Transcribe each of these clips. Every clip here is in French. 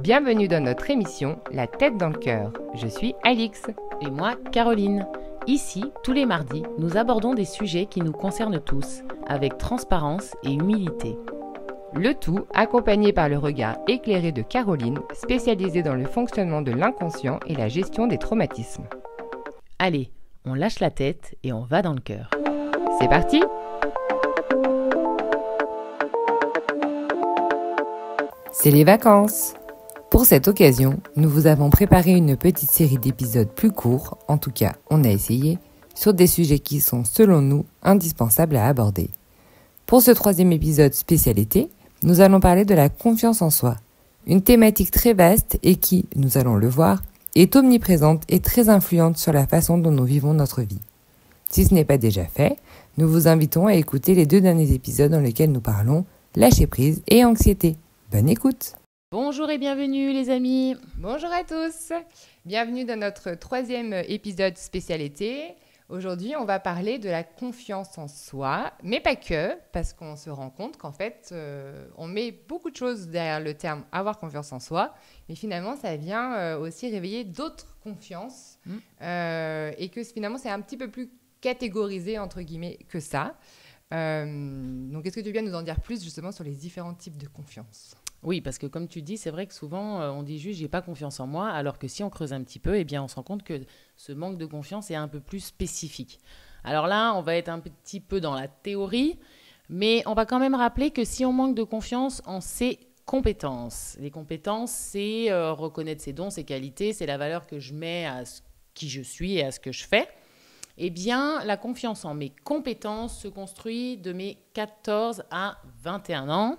Bienvenue dans notre émission La tête dans le cœur. Je suis Alix. Et moi, Caroline. Ici, tous les mardis, nous abordons des sujets qui nous concernent tous, avec transparence et humilité. Le tout accompagné par le regard éclairé de Caroline, spécialisée dans le fonctionnement de l'inconscient et la gestion des traumatismes. Allez, on lâche la tête et on va dans le cœur. C'est parti! C'est les vacances! Pour cette occasion, nous vous avons préparé une petite série d'épisodes plus courts, en tout cas on a essayé, sur des sujets qui sont selon nous indispensables à aborder. Pour ce troisième épisode spécial été, nous allons parler de la confiance en soi, une thématique très vaste et qui, nous allons le voir, est omniprésente et très influente sur la façon dont nous vivons notre vie. Si ce n'est pas déjà fait, nous vous invitons à écouter les 2 derniers épisodes dans lesquels nous parlons lâcher prise et anxiété. Bonne écoute! Bonjour et bienvenue les amis. Bonjour à tous. Bienvenue dans notre troisième épisode spécial été. Aujourd'hui, on va parler de la confiance en soi, mais pas que, parce qu'on se rend compte qu'en fait, on met beaucoup de choses derrière le terme avoir confiance en soi, et finalement, ça vient aussi réveiller d'autres confiances, et que finalement, c'est un petit peu plus catégorisé, entre guillemets, que ça. Donc, est-ce que tu viens nous en dire plus justement sur les différents types de confiance ? Oui, parce que comme tu dis, c'est vrai que souvent, on dit juste « j'ai pas confiance en moi », alors que si on creuse un petit peu, eh bien, on se rend compte que ce manque de confiance est un peu plus spécifique. Alors là, on va être un petit peu dans la théorie, mais on va quand même rappeler que si on manque de confiance en ses compétences, les compétences, c'est reconnaître ses dons, ses qualités, c'est la valeur que je mets à qui je suis et à ce que je fais, eh bien, la confiance en mes compétences se construit de mes 14 à 21 ans,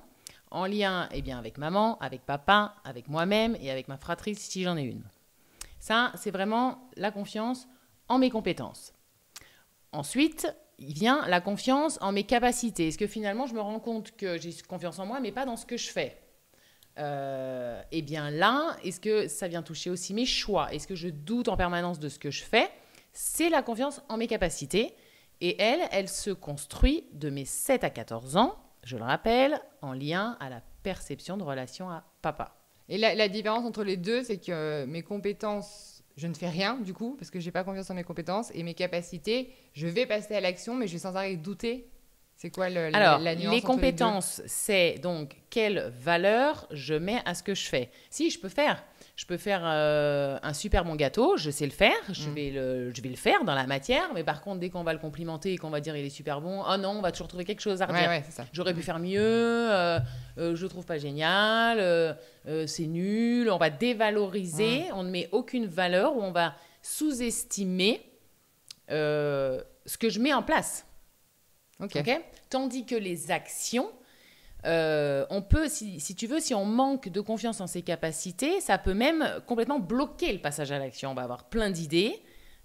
en lien avec maman, avec papa, avec moi-même et avec ma fratrie si j'en ai une. Ça, c'est vraiment la confiance en mes compétences. Ensuite, il vient la confiance en mes capacités. Est-ce que finalement, je me rends compte que j'ai confiance en moi, mais pas dans ce que je fais ? Eh bien là, est-ce que ça vient toucher aussi mes choix ? Est-ce que je doute en permanence de ce que je fais ? C'est la confiance en mes capacités. Et elle se construit de mes 7 à 14 ans, je le rappelle, en lien à la perception de relation à papa. Et la différence entre les deux, c'est que mes compétences, je ne fais rien du coup, parce que je n'ai pas confiance en mes compétences, et mes capacités, je vais passer à l'action, mais je vais sans arrêt douter. C'est quoi la nuance les entre compétences, les deux ? c'est donc quelle valeur je mets à ce que je fais. Si, je peux faire un super bon gâteau, je sais le faire, je vais le faire dans la matière, mais par contre, dès qu'on va le complimenter et qu'on va dire il est super bon, oh non, on va toujours trouver quelque chose à redire. Ouais, c'est ça. J'aurais pu faire mieux, je le trouve pas génial, c'est nul, on va dévaloriser, on ne met aucune valeur, ou on va sous-estimer ce que je mets en place. Okay. Tandis que les actions, on peut, si tu veux, si on manque de confiance en ses capacités, ça peut même complètement bloquer le passage à l'action. On va avoir plein d'idées,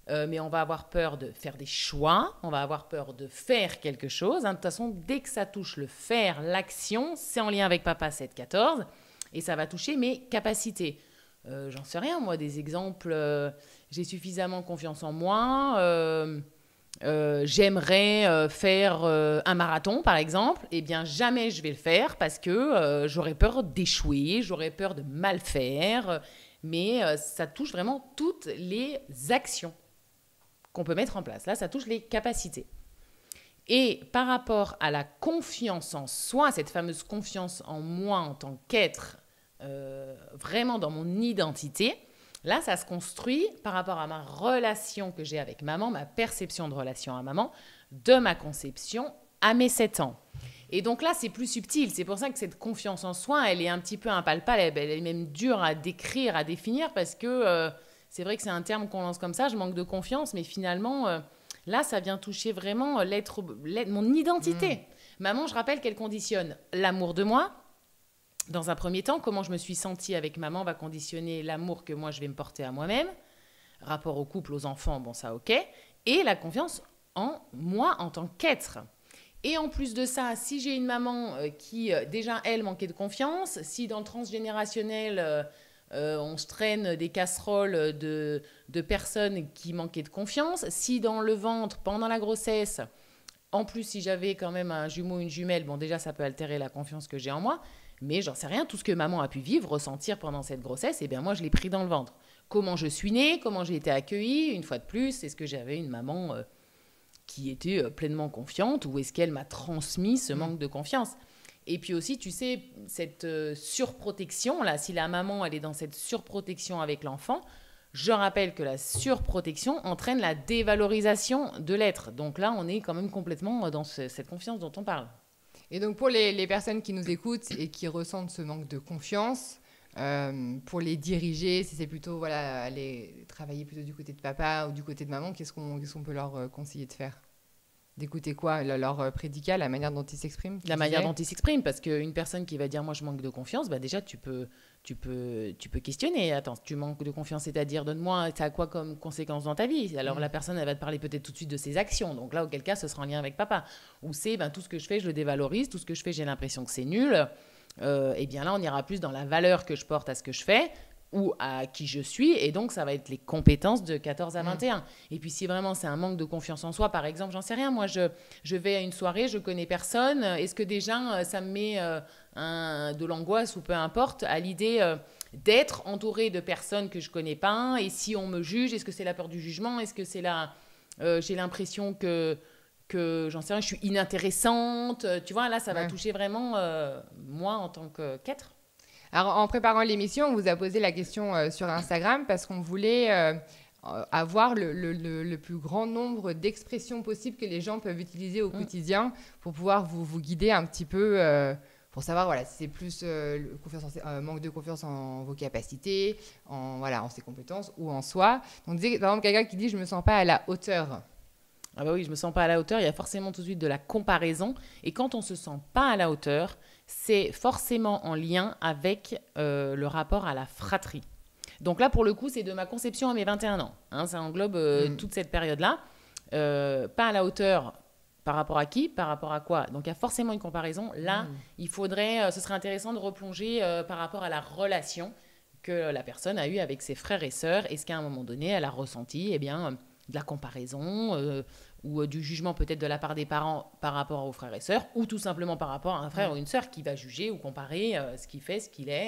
mais on va avoir peur de faire des choix, on va avoir peur de faire quelque chose. De toute façon, dès que ça touche le faire, l'action, c'est en lien avec papa 7-14, et ça va toucher mes capacités. J'en sais rien, moi, des exemples, j'ai suffisamment confiance en moi, j'aimerais faire un marathon, par exemple, eh bien, jamais je vais le faire parce que j'aurais peur d'échouer, j'aurais peur de mal faire, mais ça touche vraiment toutes les actions qu'on peut mettre en place. Là, ça touche les capacités. Et par rapport à la confiance en soi, cette fameuse confiance en moi en tant qu'être, vraiment dans mon identité, là, ça se construit par rapport à ma relation que j'ai avec maman, ma perception de relation à maman, de ma conception à mes 7 ans. Et donc là, c'est plus subtil. C'est pour ça que cette confiance en soi, elle est un petit peu impalpable, elle est même dure à décrire, à définir, parce que c'est vrai que c'est un terme qu'on lance comme ça, je manque de confiance, mais finalement, là, ça vient toucher vraiment mon identité. Maman, je rappelle qu'elle conditionne l'amour de moi. Dans un premier temps, comment je me suis sentie avec maman va conditionner l'amour que moi je vais me porter à moi-même, rapport au couple, aux enfants, bon ça ok, et la confiance en moi en tant qu'être. Et en plus de ça, si j'ai une maman qui déjà elle manquait de confiance, si dans le transgénérationnel on se traîne des casseroles de personnes qui manquaient de confiance, si dans le ventre, pendant la grossesse, En plus, si j'avais quand même un jumeau, une jumelle, bon, déjà, ça peut altérer la confiance que j'ai en moi. Mais j'en sais rien, tout ce que maman a pu vivre, ressentir pendant cette grossesse, eh bien, moi, je l'ai pris dans le ventre. Comment je suis née, comment j'ai été accueillie, une fois de plus, est-ce que j'avais une maman qui était pleinement confiante ou est-ce qu'elle m'a transmis ce manque de confiance? Et puis aussi, tu sais, cette surprotection, là, si la maman, elle est dans cette surprotection avec l'enfant, je rappelle que la surprotection entraîne la dévalorisation de l'être. Donc là, on est quand même complètement dans cette confiance dont on parle. Et donc, pour les personnes qui nous écoutent et qui ressentent ce manque de confiance, pour les diriger, si c'est plutôt voilà, aller travailler plutôt du côté de papa ou du côté de maman, qu'est-ce qu'on peut leur conseiller de faire? D'écouter quoi? Leur prédicat, la manière dont ils s'expriment? La manière dont ils s'expriment, parce qu'une personne qui va dire « moi je manque de confiance », bah déjà tu peux questionner. Attends, tu manques de confiance, c'est-à-dire donne-moi, ça a quoi comme conséquence dans ta vie? Alors la personne, elle va te parler peut-être tout de suite de ses actions. Donc là, auquel cas, ce sera en lien avec papa. Ou c'est tout ce que je fais, je le dévalorise, tout ce que je fais, j'ai l'impression que c'est nul. Et bien là, on ira plus dans la valeur que je porte à ce que je fais ou à qui je suis, et donc ça va être les compétences de 14 à 21. Et puis si vraiment c'est un manque de confiance en soi, par exemple, j'en sais rien, moi je vais à une soirée, je connais personne, est-ce que déjà ça me met de l'angoisse ou peu importe à l'idée d'être entourée de personnes que je connais pas, et si on me juge, est-ce que c'est la peur du jugement, est-ce que c'est j'ai l'impression que j'en sais rien, je suis inintéressante, tu vois, là ça va toucher vraiment moi en tant qu'être. Alors, en préparant l'émission, on vous a posé la question sur Instagram parce qu'on voulait avoir le plus grand nombre d'expressions possibles que les gens peuvent utiliser au quotidien pour pouvoir vous guider un petit peu pour savoir voilà, si c'est plus manque de confiance en vos capacités, en ses compétences ou en soi. Donc, par exemple, quelqu'un qui dit « je ne me sens pas à la hauteur ». Ah bah oui, je ne me sens pas à la hauteur, il y a forcément tout de suite de la comparaison. Et quand on ne se sent pas à la hauteur, c'est forcément en lien avec le rapport à la fratrie. Donc là, pour le coup, c'est de ma conception à mes 21 ans. Hein, ça englobe toute cette période-là. Pas à la hauteur par rapport à qui? Par rapport à quoi? Donc il y a forcément une comparaison. Là, il faudrait, ce serait intéressant de replonger par rapport à la relation que la personne a eue avec ses frères et sœurs. Est-ce qu'à un moment donné, elle a ressenti de la comparaison ou du jugement peut-être de la part des parents par rapport aux frères et sœurs, ou tout simplement par rapport à un frère ou une sœur qui va juger ou comparer ce qu'il fait, ce qu'il est.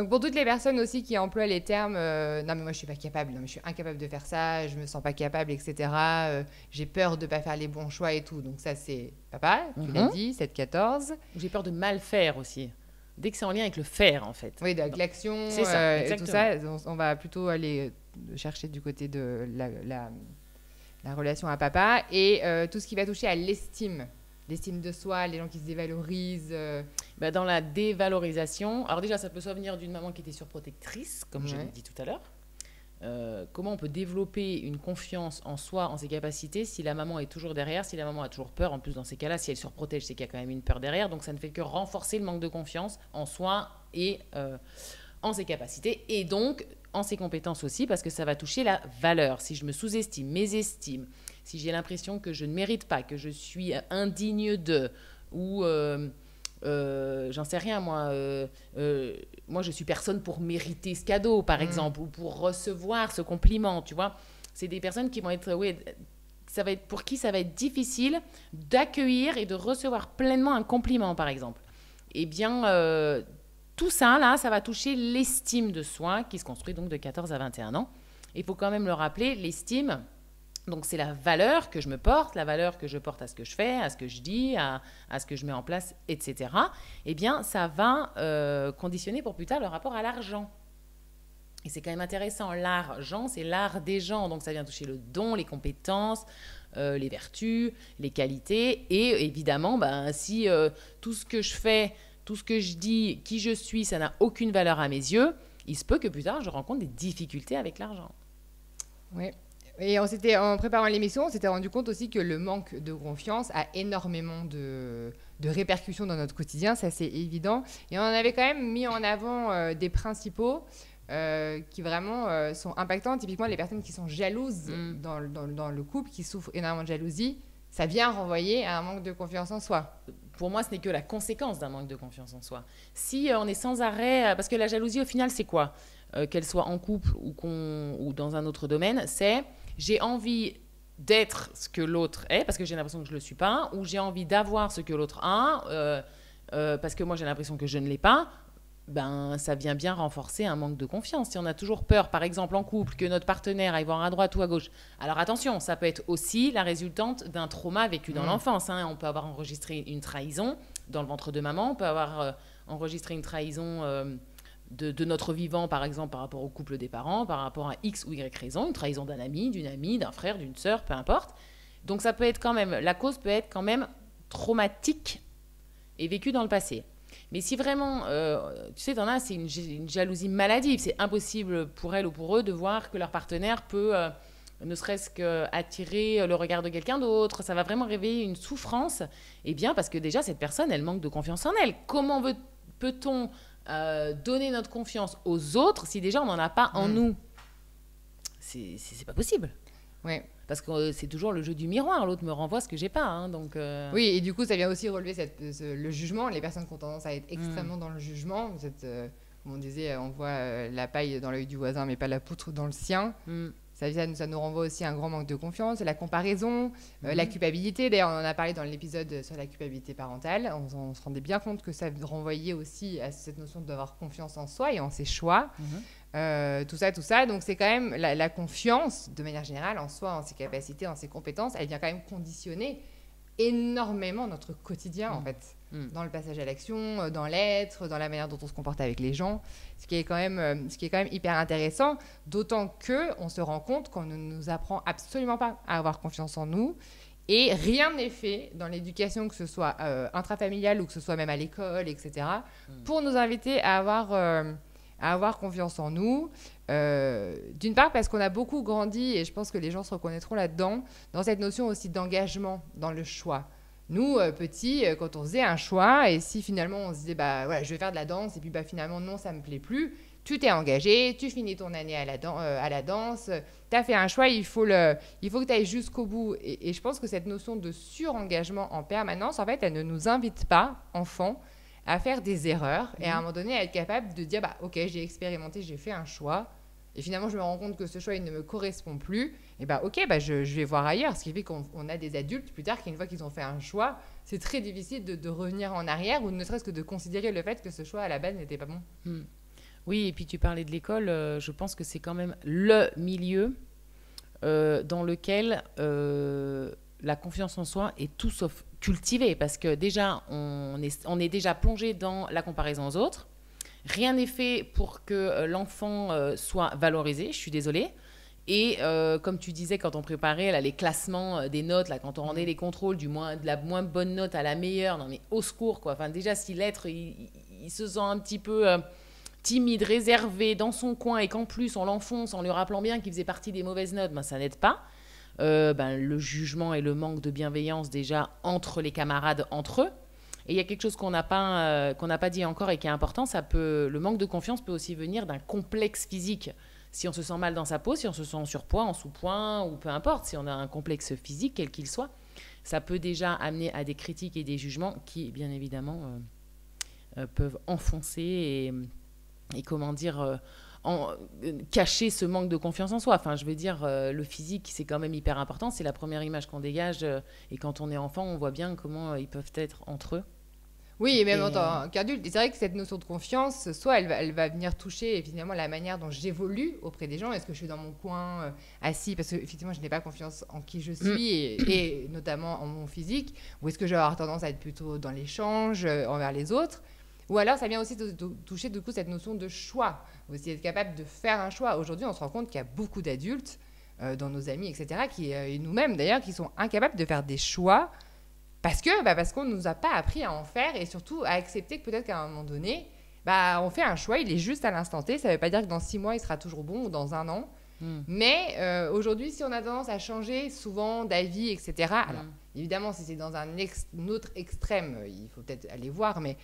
Donc pour toutes les personnes aussi qui emploient les termes non mais moi je suis pas capable, non mais je suis incapable de faire ça, je me sens pas capable, etc. J'ai peur de pas faire les bons choix et tout. Donc ça c'est papa, tu l'as dit, 7-14. J'ai peur de mal faire aussi. Dès que c'est en lien avec le faire, en fait. Oui, avec l'action et tout ça, on va plutôt aller chercher du côté de la relation à papa et tout ce qui va toucher à l'estime de soi, les gens qui se dévalorisent. Dans la dévalorisation, alors déjà, ça peut soit venir d'une maman qui était surprotectrice, comme je l'ai dit tout à l'heure. Comment on peut développer une confiance en soi, en ses capacités, si la maman est toujours derrière, si la maman a toujours peur. En plus, dans ces cas-là, si elle surprotège, c'est qu'il y a quand même une peur derrière. Donc, ça ne fait que renforcer le manque de confiance en soi et en ses capacités. Et donc, en ses compétences aussi, parce que ça va toucher la valeur. Si je me sous-estime, mésestime, si j'ai l'impression que je ne mérite pas, que je suis indigne de, ou... j'en sais rien, moi je suis personne pour mériter ce cadeau, par exemple, ou pour recevoir ce compliment, tu vois. C'est des personnes qui vont être, pour qui ça va être difficile d'accueillir et de recevoir pleinement un compliment, par exemple. Eh bien, tout ça, là, ça va toucher l'estime de soi, qui se construit donc de 14 à 21 ans. Il faut quand même le rappeler, l'estime... Donc, c'est la valeur que je me porte, la valeur que je porte à ce que je fais, à ce que je dis, à ce que je mets en place, etc. Eh bien, ça va conditionner pour plus tard le rapport à l'argent. Et c'est quand même intéressant. L'argent, c'est l'art des gens. Donc, ça vient toucher le don, les compétences, les vertus, les qualités. Et évidemment, si tout ce que je fais, tout ce que je dis, qui je suis, ça n'a aucune valeur à mes yeux, il se peut que plus tard, je rencontre des difficultés avec l'argent. Oui. Et en préparant l'émission, on s'était rendu compte aussi que le manque de confiance a énormément de répercussions dans notre quotidien, ça c'est évident. Et on en avait quand même mis en avant des principaux qui vraiment sont impactants. Typiquement, les personnes qui sont jalouses dans le couple, qui souffrent énormément de jalousie, ça vient renvoyer à un manque de confiance en soi. Pour moi, ce n'est que la conséquence d'un manque de confiance en soi. Si on est sans arrêt... parce que la jalousie, au final, c'est quoi? Qu'elle soit en couple ou dans un autre domaine, c'est... J'ai envie d'être ce que l'autre est, parce que j'ai l'impression que je ne le suis pas, ou j'ai envie d'avoir ce que l'autre a, parce que moi j'ai l'impression que je ne l'ai pas, ben, ça vient bien renforcer un manque de confiance. Si on a toujours peur, par exemple en couple, que notre partenaire aille voir à droite ou à gauche, alors attention, ça peut être aussi la résultante d'un trauma vécu dans l'enfance. Hein. On peut avoir enregistré une trahison dans le ventre de maman, on peut avoir enregistré une trahison de notre vivant, par exemple, par rapport au couple des parents, par rapport à X ou Y raison, une trahison d'un ami, d'une amie, d'un frère, d'une sœur, peu importe. Donc ça peut être quand même, la cause peut être quand même traumatique et vécue dans le passé. Mais si vraiment, tu sais, t'en as, c'est une jalousie maladive. C'est impossible pour elle ou pour eux de voir que leur partenaire peut, ne serait-ce qu'attirer le regard de quelqu'un d'autre. Ça va vraiment réveiller une souffrance. Eh bien, parce que déjà, cette personne, elle manque de confiance en elle. Comment peut-on donner notre confiance aux autres si déjà on n'en a pas en nous? C'est pas possible. Oui. Parce que c'est toujours le jeu du miroir. L'autre me renvoie ce que j'ai pas. Hein, donc Oui, et du coup, ça vient aussi relever le jugement. Les personnes qui ont tendance à être extrêmement dans le jugement. Comme on disait, on voit la paille dans l'œil du voisin, mais pas la poutre dans le sien. Ça nous renvoie aussi à un grand manque de confiance, la comparaison, la culpabilité. D'ailleurs, on en a parlé dans l'épisode sur la culpabilité parentale. On se rendait bien compte que ça renvoyait aussi à cette notion d'avoir confiance en soi et en ses choix. Tout ça. Donc, c'est quand même la confiance, de manière générale, en soi, en ses capacités, en ses compétences. Elle vient quand même conditionner énormément notre quotidien, en fait. Dans le passage à l'action, dans l'être, dans la manière dont on se comporte avec les gens, ce qui est quand même hyper intéressant, d'autant qu'on se rend compte qu'on ne nous apprend absolument pas à avoir confiance en nous, et rien n'est fait dans l'éducation, que ce soit intrafamiliale ou que ce soit même à l'école, etc., pour nous inviter à avoir confiance en nous. D'une part parce qu'on a beaucoup grandi, et je pense que les gens se reconnaîtront là-dedans, dans cette notion aussi d'engagement dans le choix. Nous, petits, quand on faisait un choix, et si finalement on se disait, bah voilà, je vais faire de la danse, et puis bah finalement non, ça me plaît plus, tu t'es engagé, tu finis ton année à la danse, tu as fait un choix, il faut que tu ailles jusqu'au bout. Et je pense que cette notion de surengagement en permanence, en fait, elle ne nous invite pas, enfants, à faire des erreurs, et à un moment donné, à être capable de dire, bah ok, j'ai expérimenté, j'ai fait un choix, et finalement, je me rends compte que ce choix, il ne me correspond plus. Et bah, ok, bah, je vais voir ailleurs. Ce qui fait qu'on a des adultes, plus tard, qu'une fois qu'ils ont fait un choix, c'est très difficile de revenir en arrière, ou ne serait-ce que de considérer le fait que ce choix, à la base, n'était pas bon. Oui, et puis tu parlais de l'école. Je pense que c'est quand même le milieu dans lequel la confiance en soi est tout sauf cultivée. Parce que déjà, on est déjà plongé dans la comparaison aux autres. Rien n'est fait pour que l'enfant soit valorisé, je suis désolée. Et comme tu disais, quand on préparait là, les classements des notes, là, quand on rendait les contrôles de la moins bonne note à la meilleure, non mais au secours, quoi. Enfin, déjà, si l'être, il se sent un petit peu timide, réservé, dans son coin, et qu'en plus, on l'enfonce en lui rappelant bien qu'il faisait partie des mauvaises notes, ben, ça n'aide pas. Le jugement et le manque de bienveillance, déjà, entre les camarades, entre eux. Et il y a quelque chose qu'on n'a pas dit encore et qui est important, le manque de confiance peut aussi venir d'un complexe physique. Si on se sent mal dans sa peau, si on se sent en surpoids, en sous-poids, ou peu importe, si on a un complexe physique, quel qu'il soit, ça peut déjà amener à des critiques et des jugements qui, bien évidemment, peuvent enfoncer et comment dire, cacher ce manque de confiance en soi. Enfin, je veux dire, le physique, c'est quand même hyper important. C'est la première image qu'on dégage. Et quand on est enfant, on voit bien comment ils peuvent être entre eux. Oui, et même en tant qu'adulte. C'est vrai que cette notion de confiance, soit elle va venir toucher finalement la manière dont j'évolue auprès des gens. Est-ce que je suis dans mon coin assis parce que effectivement je n'ai pas confiance en qui je suis et notamment en mon physique, ou est-ce que je vais avoir tendance à être plutôt dans l'échange envers les autres, ou alors ça vient aussi de toucher du coup cette notion de choix, aussi être capable de faire un choix. Aujourd'hui, on se rend compte qu'il y a beaucoup d'adultes dans nos amis, etc., et nous-mêmes d'ailleurs, qui sont incapables de faire des choix. Parce qu'on ne nous a pas appris à en faire, et surtout à accepter que peut-être qu'à un moment donné, on fait un choix, il est juste à l'instant T. Ça ne veut pas dire que dans 6 mois, il sera toujours bon, ou dans 1 an. Mais aujourd'hui, si on a tendance à changer souvent d'avis, etc., alors évidemment, si c'est dans un autre extrême, il faut peut-être aller voir, mais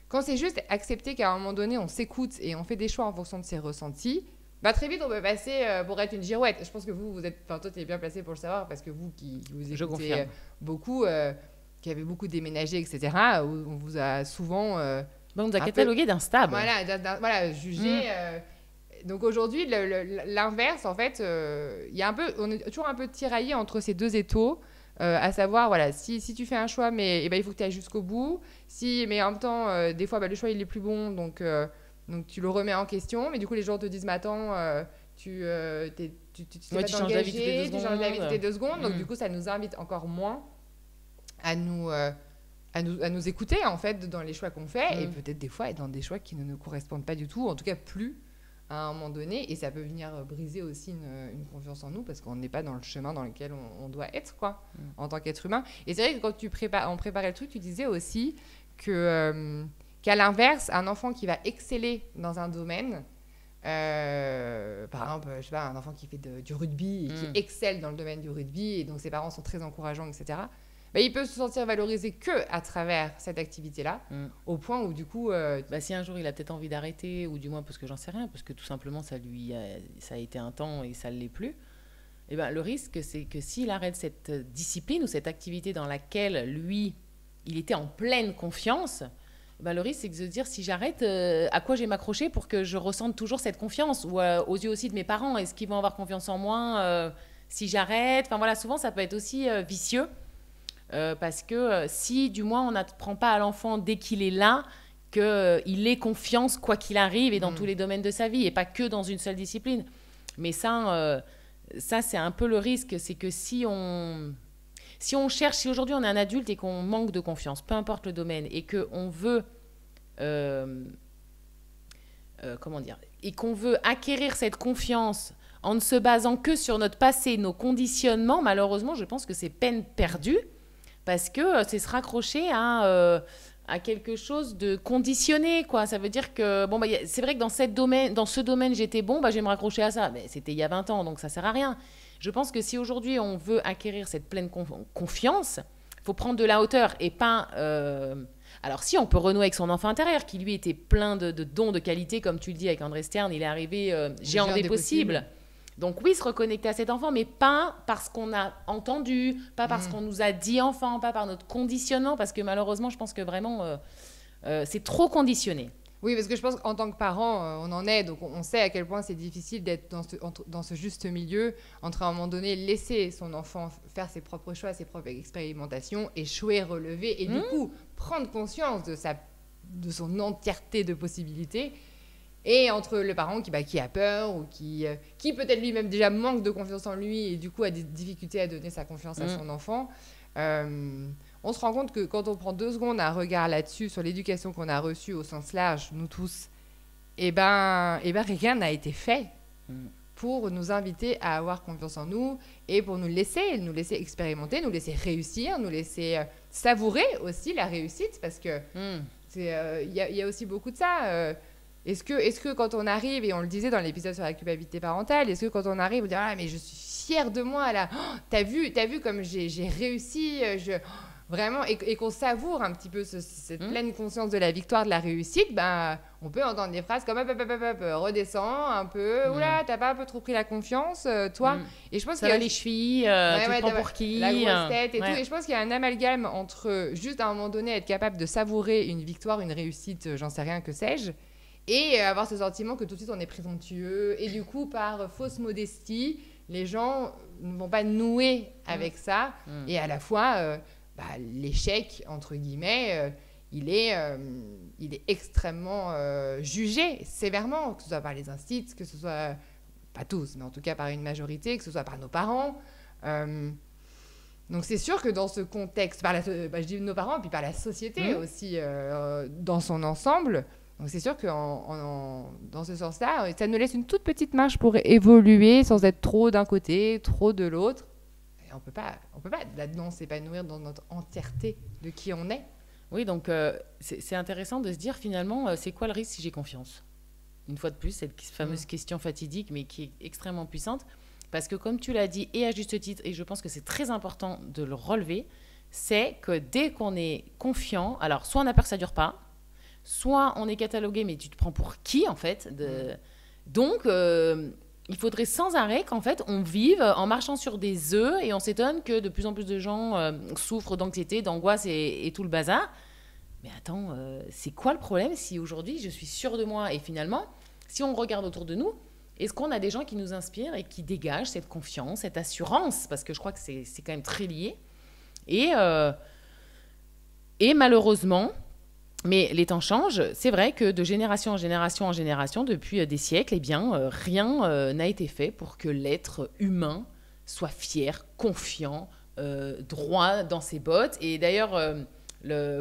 quand c'est juste accepter qu'à un moment donné, on s'écoute et on fait des choix en fonction de ses ressentis, très vite, on peut passer pour être une girouette. Je pense que toi, tu es bien placé pour le savoir, parce que vous qui vous écoutez beaucoup... qui avait beaucoup déménagé, etc., où on vous a souvent... on nous a catalogué d'instable. Voilà, jugé Donc aujourd'hui, l'inverse, en fait, on est toujours un peu tiraillé entre ces deux étaux, à savoir, voilà, si tu fais un choix, mais il faut que tu ailles jusqu'au bout. Mais en même temps, des fois, le choix, il est plus bon, donc tu le remets en question. Mais du coup, les gens te disent, mais attends, tu t'es pas engagé, tu changes d'avis toutes les 2 secondes. Donc du coup, ça nous invite encore moins à nous écouter, en fait, dans les choix qu'on fait. Et peut-être des fois, être dans des choix qui ne nous correspondent pas du tout, en tout cas plus à un moment donné, et ça peut venir briser aussi une confiance en nous parce qu'on n'est pas dans le chemin dans lequel on doit être, quoi, en tant qu'être humain. Et c'est vrai que quand on préparait le truc, tu disais aussi qu'à l'inverse, un enfant qui va exceller dans un domaine, par exemple, je sais pas, un enfant qui fait du rugby et qui excelle dans le domaine du rugby, et donc ses parents sont très encourageants, etc., il peut se sentir valorisé que à travers cette activité-là, au point où du coup... si un jour il a peut-être envie d'arrêter, ou du moins parce que j'en sais rien, parce que tout simplement ça a été un temps et ça ne l'est plus, le risque c'est que s'il arrête cette discipline ou cette activité dans laquelle lui, il était en pleine confiance, le risque c'est de se dire si j'arrête, à quoi j'ai m'accroché pour que je ressente toujours cette confiance, ou aux yeux aussi de mes parents, est-ce qu'ils vont avoir confiance en moi si j'arrête? Enfin voilà, souvent ça peut être aussi vicieux. Parce que si du moins on n'apprend pas à l'enfant dès qu'il est là qu'il ait confiance quoi qu'il arrive et dans tous les domaines de sa vie et pas que dans une seule discipline. Mais ça c'est un peu le risque, c'est que si aujourd'hui on est un adulte et qu'on manque de confiance, peu importe le domaine, et qu'on veut et qu'on veut acquérir cette confiance en ne se basant que sur notre passé, nos conditionnements, malheureusement je pense que c'est peine perdue. Parce que c'est se raccrocher à quelque chose de conditionné, quoi. Ça veut dire que, c'est vrai que dans ce domaine, j'étais bon, je vais me raccrocher à ça. Mais c'était il y a 20 ans, donc ça ne sert à rien. Je pense que si aujourd'hui, on veut acquérir cette pleine confiance, il faut prendre de la hauteur et pas... Alors si, on peut renouer avec son enfant intérieur, qui lui était plein de dons, de qualités, comme tu le dis avec André Stern, il est arrivé géant des possibles. Donc oui, se reconnecter à cet enfant, mais pas parce qu'on a entendu, pas parce qu'on nous a dit enfant, pas par notre conditionnement, parce que malheureusement, je pense que vraiment, c'est trop conditionné. Oui, parce que je pense qu'en tant que parent, on en est, donc on sait à quel point c'est difficile d'être dans ce juste milieu, entre à un moment donné laisser son enfant faire ses propres choix, ses propres expérimentations, échouer, relever, et du coup prendre conscience de son entièreté de possibilités. Et entre le parent qui a peur ou qui peut-être lui-même déjà manque de confiance en lui et du coup a des difficultés à donner sa confiance à son enfant, on se rend compte que quand on prend 2 secondes un regard là-dessus, sur l'éducation qu'on a reçue au sens large, nous tous, rien n'a été fait pour nous inviter à avoir confiance en nous et pour nous laisser expérimenter, nous laisser réussir, nous laisser savourer aussi la réussite, parce que il y a aussi beaucoup de ça. Est-ce que quand on arrive, et on le disait dans l'épisode sur la culpabilité parentale, est-ce que quand on arrive, on dit « Ah, mais je suis fière de moi, là, oh, t'as vu comme j'ai réussi, vraiment », et qu'on savoure un petit peu cette pleine conscience de la victoire, de la réussite, on peut entendre des phrases comme « redescends un peu, oula, t'as pas un peu trop pris la confiance, toi ?» Et je pense ça va les chevilles, tu te prends pour qui, la grosse tête et tout. Et je pense qu'il y a un amalgame entre juste à un moment donné être capable de savourer une victoire, une réussite, j'en sais rien, que sais-je, et avoir ce sentiment que tout de suite on est présomptueux, et du coup par fausse modestie les gens ne vont pas nouer avec ça, et à la fois l'échec entre guillemets il est extrêmement jugé sévèrement, que ce soit par les instituts, que ce soit pas tous mais en tout cas par une majorité, que ce soit par nos parents, donc c'est sûr que dans ce contexte, je dis nos parents, puis par la société aussi dans son ensemble. Donc c'est sûr que dans ce sens-là, ça nous laisse une toute petite marge pour évoluer sans être trop d'un côté, trop de l'autre. Et on peut pas là-dedans s'épanouir dans notre entièreté de qui on est. Oui, donc c'est intéressant de se dire finalement, c'est quoi le risque si j'ai confiance ? Une fois de plus, cette fameuse question fatidique, mais qui est extrêmement puissante. Parce que comme tu l'as dit, et à juste titre, et je pense que c'est très important de le relever, c'est que dès qu'on est confiant, alors soit on a peur que ça ne dure pas, soit on est catalogué, mais tu te prends pour qui, en fait Donc, il faudrait sans arrêt qu'en fait, on vive en marchant sur des œufs, et on s'étonne que de plus en plus de gens souffrent d'anxiété, d'angoisse et tout le bazar. Mais attends, c'est quoi le problème si aujourd'hui, je suis sûre de moi ? Et finalement, si on regarde autour de nous, est-ce qu'on a des gens qui nous inspirent et qui dégagent cette confiance, cette assurance? Parce que je crois que c'est quand même très lié. Et malheureusement, mais les temps changent, c'est vrai que de génération en génération, depuis des siècles, eh bien, rien n'a été fait pour que l'être humain soit fier, confiant, droit dans ses bottes. Et d'ailleurs,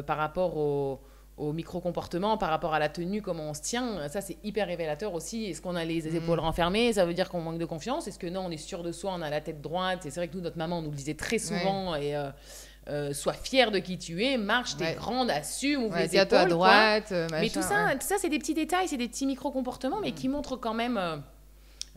par rapport au micro-comportement, par rapport à la tenue, comment on se tient, ça c'est hyper révélateur aussi. Est-ce qu'on a les épaules renfermées? Ça veut dire qu'on manque de confiance. Est-ce que non, on est sûr de soi, on a la tête droite? Et c'est vrai que nous, notre maman nous le disait très souvent. Et sois fière de qui tu es, marche, t'es grande, assume, ouvre les épaules. À droite, machin, mais tout ça, c'est des petits détails, c'est des petits micro-comportements, mais qui montrent quand même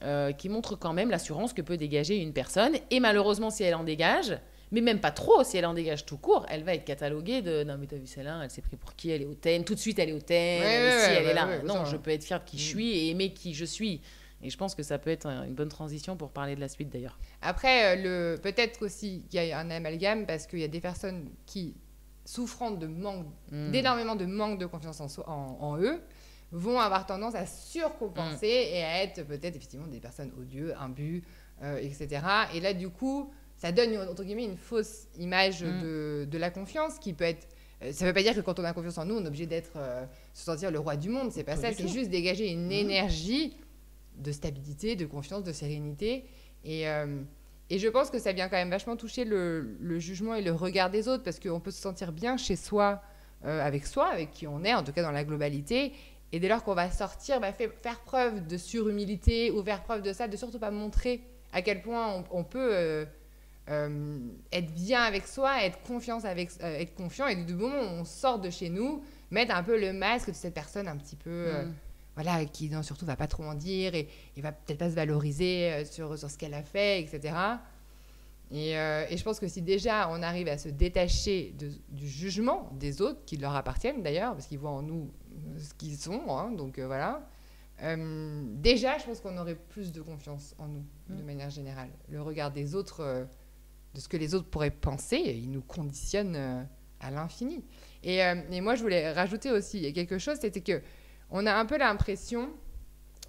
l'assurance que peut dégager une personne. Et malheureusement, si elle en dégage, mais même pas trop, si elle en dégage tout court, elle va être cataloguée de « Non, mais t'as vu celle-là, elle s'est pris pour qui? Elle est hautaine. Tout de suite, elle est hautaine. Elle est là. Non, je peux être fière de qui je suis et aimer qui je suis. » Et je pense que ça peut être une bonne transition pour parler de la suite, d'ailleurs. Après, peut-être aussi qu'il y a un amalgame parce qu'il y a des personnes qui, souffrant d'énormément de manque de confiance en eux, vont avoir tendance à surcompenser et à être peut-être effectivement des personnes odieuses, imbues, etc. Et là, du coup, ça donne, entre guillemets, une fausse image de la confiance qui peut être... Ça ne veut pas dire que quand on a confiance en nous, on est obligé se sentir le roi du monde. C'est pas ça, c'est juste dégager une énergie de stabilité, de confiance, de sérénité. Et je pense que ça vient quand même vachement toucher le jugement et le regard des autres, parce qu'on peut se sentir bien chez soi, avec qui on est, en tout cas dans la globalité. Et dès lors qu'on va sortir, faire preuve de surhumilité ou faire preuve de ça, de surtout pas montrer à quel point on peut être bien avec soi, être confiant, et du moment où on sort de chez nous, mettre un peu le masque de cette personne un petit peu... Voilà, qui surtout va pas trop en dire et va peut-être pas se valoriser sur ce qu'elle a fait, etc. Et je pense que si déjà on arrive à se détacher du jugement des autres, qui leur appartiennent d'ailleurs, parce qu'ils voient en nous ce qu'ils sont, hein, donc voilà. Déjà, je pense qu'on aurait plus de confiance en nous, de manière générale. Le regard des autres, de ce que les autres pourraient penser, il nous conditionne à l'infini. Et moi, je voulais rajouter aussi quelque chose, c'était que on a un peu l'impression,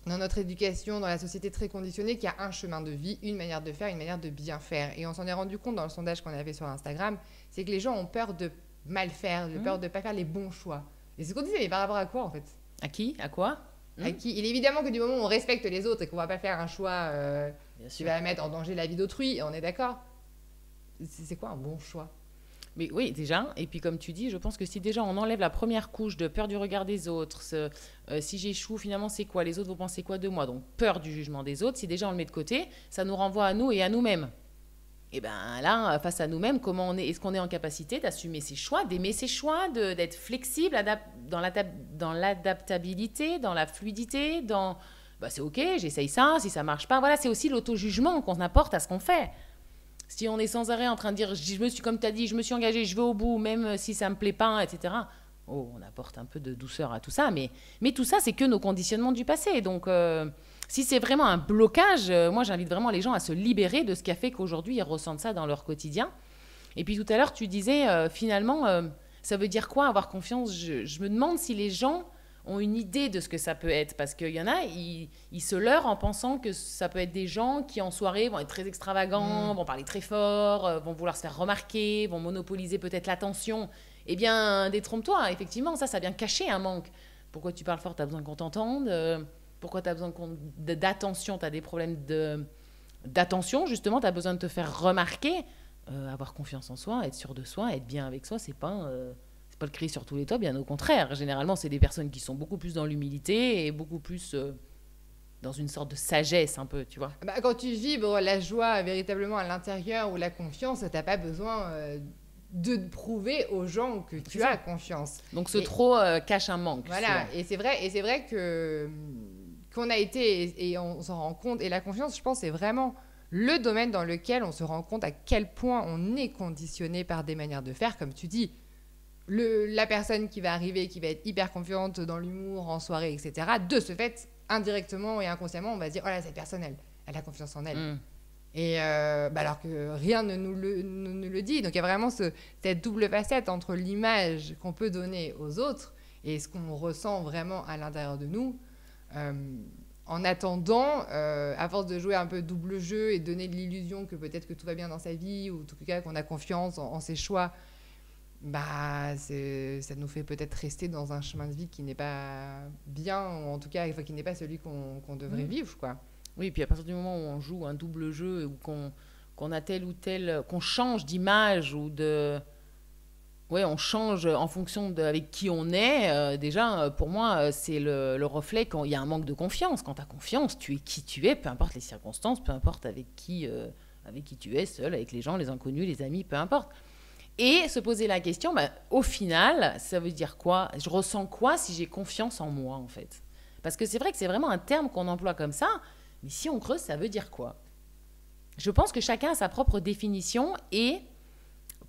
dans notre éducation, dans la société très conditionnée, qu'il y a un chemin de vie, une manière de faire, une manière de bien faire. Et on s'en est rendu compte dans le sondage qu'on avait sur Instagram, c'est que les gens ont peur de mal faire, peur de ne pas faire les bons choix. Et c'est ce qu'on disait, mais par rapport à quoi, en fait? À qui? À quoi? À qui? Il est évidemment que du moment où on respecte les autres et qu'on ne va pas faire un choix qui va mettre en danger la vie d'autrui, on est d'accord? C'est quoi un bon choix? Mais oui, déjà. Et puis, comme tu dis, je pense que si déjà on enlève la première couche de peur du regard des autres, si j'échoue, finalement, c'est quoi? Les autres vont penser quoi de moi? Donc, peur du jugement des autres. Si déjà on le met de côté, ça nous renvoie à nous et à nous-mêmes. Et bien là, face à nous-mêmes, comment est-ce qu'on est en capacité d'assumer ses choix, d'aimer ses choix, d'être flexible dans l'adaptabilité, dans la fluidité, c'est OK, j'essaye ça, si ça marche pas. Voilà, c'est aussi l'auto-jugement qu'on apporte à ce qu'on fait. Si on est sans arrêt en train de dire, comme tu as dit, je me suis engagée, je vais au bout, même si ça ne me plaît pas, etc. Oh, on apporte un peu de douceur à tout ça. Mais tout ça, c'est que nos conditionnements du passé. Donc, si c'est vraiment un blocage, moi, j'invite vraiment les gens à se libérer de ce qui a fait qu'aujourd'hui, ils ressentent ça dans leur quotidien. Et puis, tout à l'heure, tu disais, finalement, ça veut dire quoi, avoir confiance? Je me demande si les gens ont une idée de ce que ça peut être. Parce qu'il y en a, ils se leurrent en pensant que ça peut être des gens qui, en soirée, vont être très extravagants, vont parler très fort, vont vouloir se faire remarquer, vont monopoliser peut-être l'attention. Eh bien, détrompe-toi. Effectivement, ça vient cacher un manque. Pourquoi tu parles fort? Tu as besoin qu'on t'entende. Pourquoi tu as besoin d'attention? Tu as des problèmes d'attention, justement. Tu as besoin de te faire remarquer. Avoir confiance en soi, être sûr de soi, être bien avec soi, c'est pas le cri sur tous les toits, bien au contraire. Généralement, c'est des personnes qui sont beaucoup plus dans l'humilité et beaucoup plus dans une sorte de sagesse, un peu, tu vois. Quand tu vibres la joie véritablement à l'intérieur ou la confiance, t'as pas besoin de prouver aux gens que tu as confiance. Donc trop cache un manque. Voilà, et c'est vrai qu'on a été, et on s'en rend compte, et la confiance, je pense, c'est vraiment le domaine dans lequel on se rend compte à quel point on est conditionné par des manières de faire, comme tu dis. La personne qui va arriver, qui va être hyper confiante dans l'humour, en soirée, etc., de ce fait, indirectement et inconsciemment, on va se dire « Oh là, cette personne, elle a confiance en elle. Et alors que rien ne nous le dit. Donc il y a vraiment cette double facette entre l'image qu'on peut donner aux autres et ce qu'on ressent vraiment à l'intérieur de nous. en attendant, à force de jouer un peu double jeu et de donner de l'illusion que peut-être que tout va bien dans sa vie, ou en tout cas qu'on a confiance en ses choix, bah, ça nous fait peut-être rester dans un chemin de vie qui n'est pas bien, ou en tout cas qui n'est pas celui qu'on devrait vivre, quoi. Oui, puis à partir du moment où on joue un double jeu ou qu'on a tel ou tel, qu'on change d'image ou de... Ouais, on change en fonction avec qui on est. Déjà, pour moi, c'est le reflet quand il y a un manque de confiance. Quand tu as confiance, tu es qui tu es, peu importe les circonstances, peu importe avec qui tu es, seul, avec les gens, les inconnus, les amis, peu importe. Et se poser la question, bah, au final, ça veut dire quoi? Je ressens quoi si j'ai confiance en moi, en fait? Parce que c'est vrai que c'est vraiment un terme qu'on emploie comme ça, mais si on creuse, ça veut dire quoi? Je pense que chacun a sa propre définition et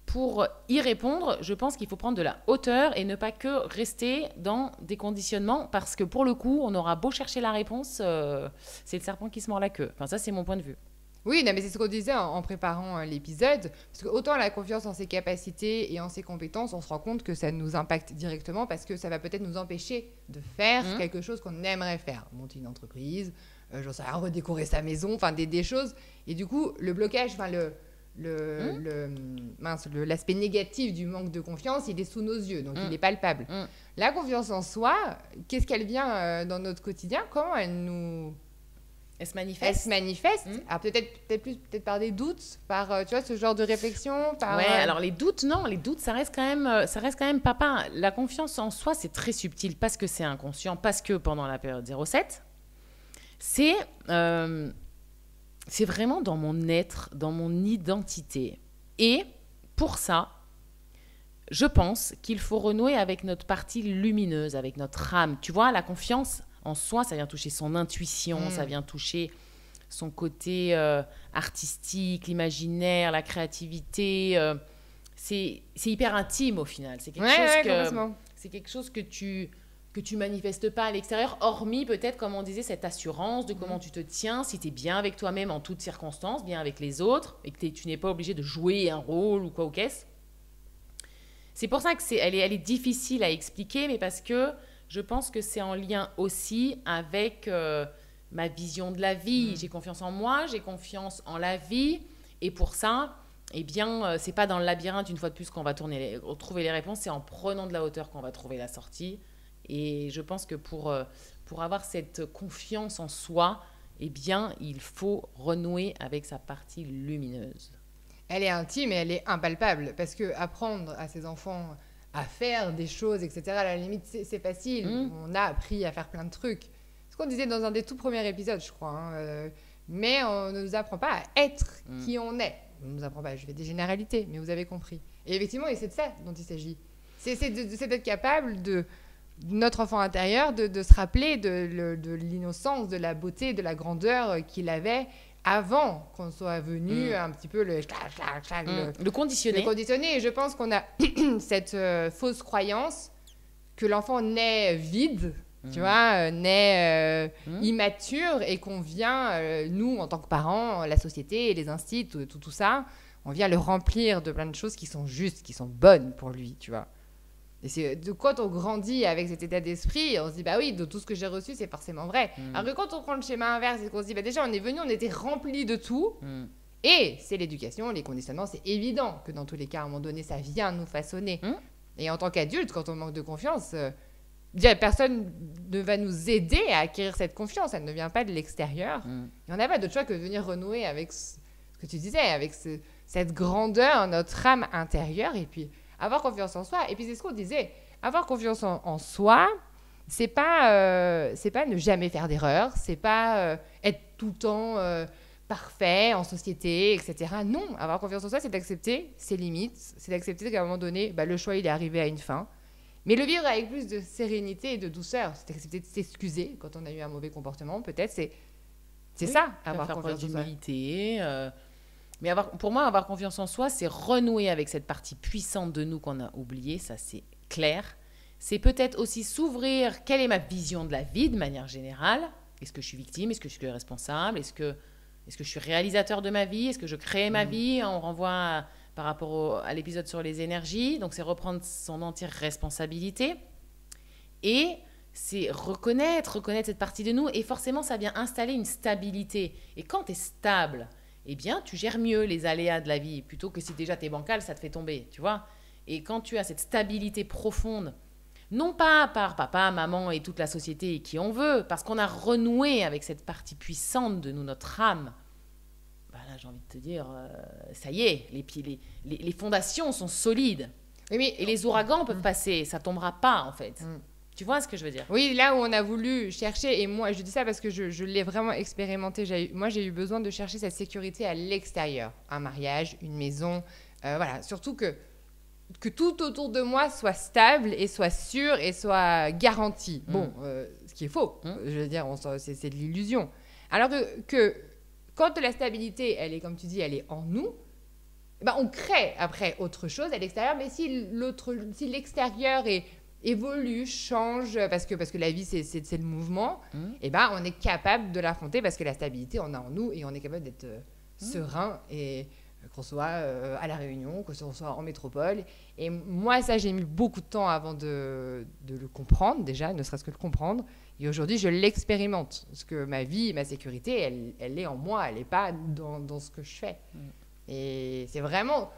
pour y répondre, je pense qu'il faut prendre de la hauteur et ne pas que rester dans des conditionnements parce que pour le coup, on aura beau chercher la réponse, c'est le serpent qui se mord la queue. Enfin, ça, c'est mon point de vue. Oui, non, mais c'est ce qu'on disait en préparant l'épisode. Parce que autant la confiance en ses capacités et en ses compétences, on se rend compte que ça nous impacte directement parce que ça va peut-être nous empêcher de faire quelque chose qu'on aimerait faire. Monter une entreprise, j'en sais rien, redécorer sa maison, enfin des choses. Et du coup, le blocage, enfin l'aspect négatif du manque de confiance, il est sous nos yeux, donc il est palpable. La confiance en soi, qu'est-ce qu'elle vient dans notre quotidien? Comment elle se manifeste. Alors peut-être par des doutes, par tu vois, ce genre de réflexion. Ouais, alors les doutes, non, les doutes, ça reste quand même papa. La confiance en soi, c'est très subtil parce que c'est inconscient, parce que pendant la période 07, c'est vraiment dans mon être, dans mon identité. Et pour ça, je pense qu'il faut renouer avec notre partie lumineuse, avec notre âme. Tu vois, la confiance en soi, ça vient toucher son intuition, ça vient toucher son côté artistique, l'imaginaire, la créativité. C'est hyper intime au final. C'est quelque chose que tu manifestes pas à l'extérieur, hormis peut-être, comme on disait, cette assurance de comment tu te tiens, si tu es bien avec toi-même en toutes circonstances, bien avec les autres, et que tu n'es pas obligé de jouer un rôle ou quoi ou qu'est-ce. C'est pour ça qu'elle est difficile à expliquer, mais parce que je pense que c'est en lien aussi avec ma vision de la vie. J'ai confiance en moi, j'ai confiance en la vie, et pour ça, eh bien, c'est pas dans le labyrinthe, une fois de plus, qu'on va trouver les réponses, c'est en prenant de la hauteur qu'on va trouver la sortie. Et je pense que pour avoir cette confiance en soi, eh bien, il faut renouer avec sa partie lumineuse. Elle est intime et elle est impalpable. Parce que apprendre à ses enfants à faire des choses, etc., à la limite, c'est facile. On a appris à faire plein de trucs. Ce qu'on disait dans un des tout premiers épisodes, je crois. Mais on ne nous apprend pas à être qui on est. On ne nous apprend pas, je fais des généralités, mais vous avez compris. Et effectivement, c'est de ça dont il s'agit. C'est d'être capable notre enfant intérieur, de se rappeler de l'innocence, de la beauté, de la grandeur qu'il avait avant qu'on soit venu un petit peu le conditionner. Le conditionner. Et je pense qu'on a cette fausse croyance que l'enfant naît vide, tu vois, naît immature, et qu'on vient, nous, en tant que parents, la société, les instituts, tout ça, on vient le remplir de plein de choses qui sont justes, qui sont bonnes pour lui, tu vois. Et c'est quand on grandit avec cet état d'esprit, on se dit, bah oui, de tout ce que j'ai reçu, c'est forcément vrai. Alors que quand on prend le schéma inverse et qu'on se dit, bah déjà, on est venu, on était rempli de tout. Et c'est l'éducation, les conditionnements, c'est évident que dans tous les cas, à un moment donné, ça vient nous façonner. Et en tant qu'adulte, quand on manque de confiance, personne ne va nous aider à acquérir cette confiance. Elle ne vient pas de l'extérieur. Et on n'a pas d'autre choix que de venir renouer avec ce que tu disais, avec cette grandeur, notre âme intérieure, et puis avoir confiance en soi. Et puis c'est ce qu'on disait, avoir confiance en soi, c'est pas ne jamais faire d'erreur, c'est pas être tout le temps parfait en société, etc. Non, avoir confiance en soi, c'est d'accepter ses limites, c'est d'accepter qu'à un moment donné, le choix, il est arrivé à une fin. Mais le vivre avec plus de sérénité et de douceur, c'est accepter de s'excuser quand on a eu un mauvais comportement, peut-être, c'est ça, avoir confiance en soi. Mais pour moi, avoir confiance en soi, c'est renouer avec cette partie puissante de nous qu'on a oubliée, ça c'est clair. C'est peut-être aussi s'ouvrir, quelle est ma vision de la vie de manière générale? Est-ce que je suis victime? Est-ce que je suis responsable? Est-ce que je suis réalisateur de ma vie? Est-ce que je crée ma vie? On renvoie par rapport à l'épisode sur les énergies. Donc c'est reprendre son entière responsabilité. Et c'est reconnaître cette partie de nous. Et forcément, ça vient installer une stabilité. Et quand tu es stable, eh bien, tu gères mieux les aléas de la vie. Plutôt que si déjà tu es bancal, ça te fait tomber, tu vois. Et quand tu as cette stabilité profonde, non pas par papa, maman et toute la société et qui on veut, parce qu'on a renoué avec cette partie puissante de nous, notre âme, bah là, j'ai envie de te dire, ça y est, les fondations sont solides. Oui, Et les ouragans peuvent passer, ça tombera pas en fait. Tu vois ce que je veux dire? Oui, là où on a voulu chercher, et moi je dis ça parce que je l'ai vraiment expérimenté, moi j'ai eu besoin de chercher cette sécurité à l'extérieur. Un mariage, une maison, voilà. Surtout que tout autour de moi soit stable et soit sûr et soit garanti. Bon, ce qui est faux, je veux dire, c'est de l'illusion. Alors que quand la stabilité, elle est, comme tu dis, elle est en nous, ben on crée après autre chose à l'extérieur, mais si l'extérieur évolue, change, parce que la vie, c'est le mouvement, et ben on est capable de l'affronter parce que la stabilité, on a en nous et on est capable d'être serein et qu'on soit à La Réunion, qu'on soit en métropole. Et moi, ça, j'ai mis beaucoup de temps avant de le comprendre, déjà, ne serait-ce que le comprendre. Et aujourd'hui, je l'expérimente. Parce que ma vie, ma sécurité, elle est en moi, elle n'est pas dans ce que je fais. Et c'est vraiment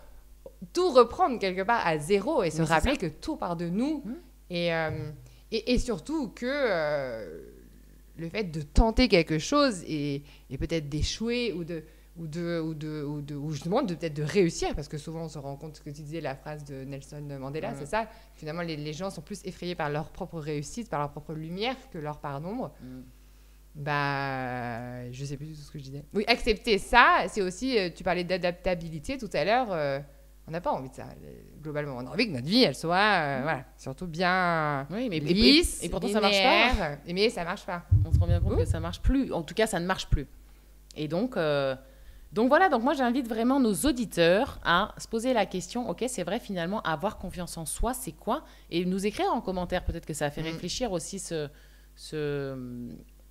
tout reprendre quelque part à zéro et se rappeler que tout part de nous. Et surtout que le fait de tenter quelque chose et peut-être d'échouer ou justement peut-être de réussir, parce que souvent on se rend compte, ce que tu disais, la phrase de Nelson Mandela, c'est ça, finalement les gens sont plus effrayés par leur propre réussite, par leur propre lumière que leur part d'ombre. Bah, je sais plus du tout ce que je disais. Oui, accepter ça, c'est aussi, tu parlais d'adaptabilité tout à l'heure, on n'a pas envie de ça, globalement. On a envie que notre vie, elle soit, voilà, surtout bien lisse, et pourtant ça marche pas. Mais ça marche pas. On se rend bien compte que ça marche plus. En tout cas, ça ne marche plus. Et donc voilà, donc moi j'invite vraiment nos auditeurs à se poser la question, ok, c'est vrai finalement, avoir confiance en soi, c'est quoi? Et nous écrire en commentaire, peut-être que ça a fait réfléchir aussi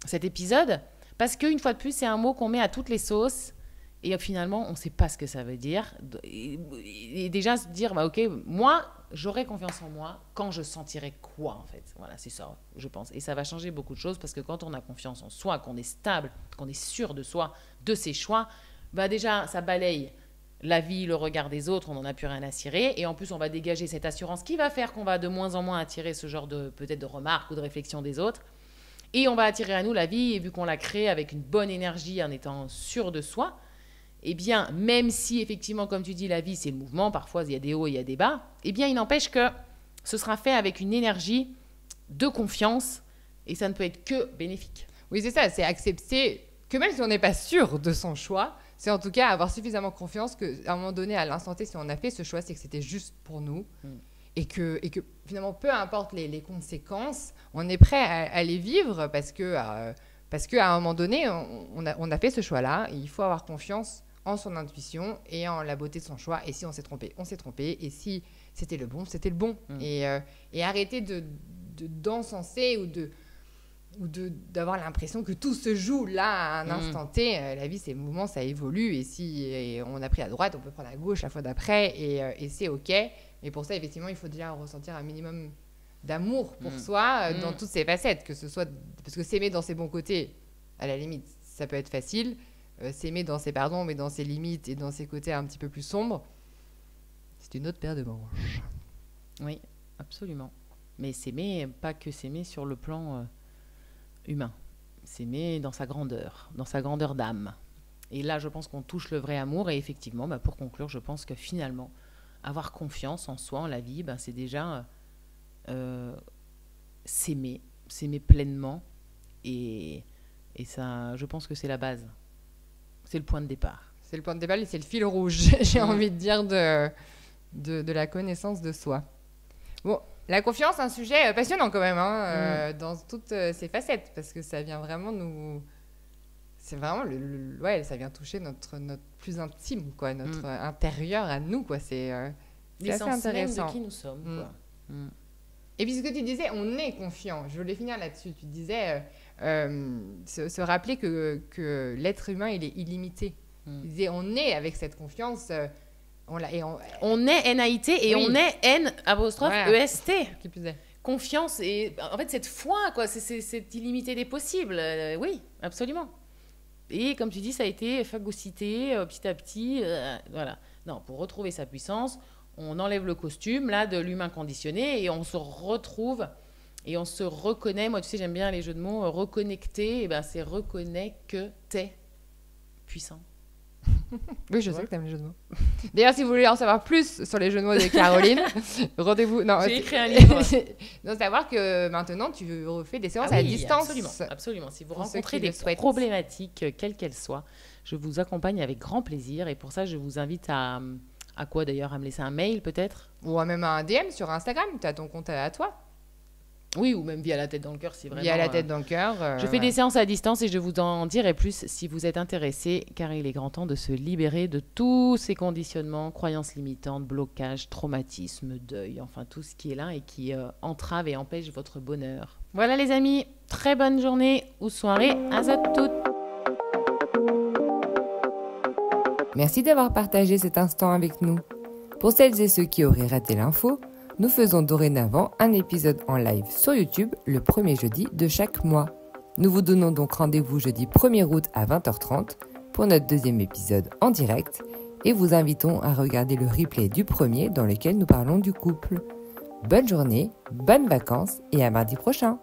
cet épisode, parce qu'une fois de plus, c'est un mot qu'on met à toutes les sauces, et finalement, on ne sait pas ce que ça veut dire. Et déjà se dire, bah, ok, moi, j'aurai confiance en moi quand je sentirai quoi, en fait. Voilà, c'est ça, je pense. Et ça va changer beaucoup de choses, parce que quand on a confiance en soi, qu'on est stable, qu'on est sûr de soi, de ses choix, bah déjà, ça balaye la vie, le regard des autres, on n'en a plus rien à cirer. Et en plus, on va dégager cette assurance qui va faire qu'on va de moins en moins attirer ce genre peut-être de remarques ou de réflexions des autres. Et on va attirer à nous la vie, et vu qu'on l'a créée avec une bonne énergie, en étant sûr de soi, eh bien, même si effectivement, comme tu dis, la vie, c'est le mouvement, parfois il y a des hauts et il y a des bas, eh bien, il n'empêche que ce sera fait avec une énergie de confiance, et ça ne peut être que bénéfique. Oui, c'est ça, c'est accepter que même si on n'est pas sûr de son choix, c'est en tout cas avoir suffisamment confiance qu'à un moment donné, à l'instant T, si on a fait ce choix, c'est que c'était juste pour nous. Et que finalement, peu importe les conséquences, on est prêt à les vivre parce qu'à un moment donné, on a fait ce choix-là. Et il faut avoir confiance en son intuition et en la beauté de son choix. Et si on s'est trompé, on s'est trompé. Et si c'était le bon, c'était le bon. Et arrêter d'encenser ou d'avoir l'impression que tout se joue là à un instant T. La vie, c'est le mouvement, ça évolue. Et si on a pris à droite, on peut prendre à gauche la fois d'après. Et c'est OK. Et pour ça, effectivement, il faut déjà ressentir un minimum d'amour pour soi dans toutes ses facettes. Que ce soit, parce que s'aimer dans ses bons côtés, à la limite, ça peut être facile. S'aimer dans ses pardons, mais dans ses limites et dans ses côtés un petit peu plus sombres, c'est une autre paire de manches. Oui, absolument. Mais s'aimer, pas que s'aimer sur le plan humain. S'aimer dans sa grandeur d'âme. Et là, je pense qu'on touche le vrai amour. Et effectivement, pour conclure, je pense que finalement, avoir confiance en soi, en la vie, c'est déjà s'aimer pleinement. Et ça, je pense que c'est la base. C'est le point de départ. C'est le point de départ et c'est le fil rouge, j'ai envie de dire, de la connaissance de soi. Bon, la confiance, un sujet passionnant quand même, dans toutes ses facettes, parce que ça vient vraiment nous... C'est vraiment ça vient toucher notre plus intime, quoi, notre intérieur à nous, quoi. C'est assez intéressant. De qui nous sommes, quoi. Et puis ce que tu disais, on est confiant. Je voulais finir là-dessus. Tu disais se rappeler que l'être humain, il est illimité. Tu disais, on est avec cette confiance. On est NAIT et on est N'*EST. Qui plus est. confiance et en fait cette foi, quoi, c'est cette illimité des possibles. Oui, absolument. Et comme tu dis, ça a été phagocyté petit à petit. Voilà. Non, pour retrouver sa puissance, on enlève le costume là de l'humain conditionné et on se retrouve et on se reconnaît. Moi, tu sais, j'aime bien les jeux de mots. Reconnecter, c'est reconnais que t'es puissant. Oui, je sais que t'aimes les jeux de mots. D'ailleurs, si vous voulez en savoir plus sur les jeux de mots de Caroline, rendez-vous. Non, j'ai écrit un livre. Donc, savoir que maintenant, tu refais des séances Ah à oui, distance. Absolument, absolument. Si vous Pour rencontrez ceux qui des le souhaitent. problématiques, quelles qu'elles soient, je vous accompagne avec grand plaisir. Et pour ça, je vous invite à quoi d'ailleurs? À me laisser un mail peut-être? Ou même un DM sur Instagram. Tu as ton compte à toi. Oui, ou même via la tête dans le cœur si vraiment. Via la tête dans le cœur. Je fais des séances à distance et je vous en dirai plus si vous êtes intéressés, car il est grand temps de se libérer de tous ces conditionnements, croyances limitantes, blocages, traumatismes, deuil, enfin tout ce qui est là et qui entrave et empêche votre bonheur. Voilà les amis, très bonne journée ou soirée à toutes. Merci d'avoir partagé cet instant avec nous. Pour celles et ceux qui auraient raté l'info, nous faisons dorénavant un épisode en live sur YouTube le premier jeudi de chaque mois. Nous vous donnons donc rendez-vous jeudi 1er août à 20h30 pour notre deuxième épisode en direct et vous invitons à regarder le replay du premier dans lequel nous parlons du couple. Bonne journée, bonnes vacances et à mardi prochain.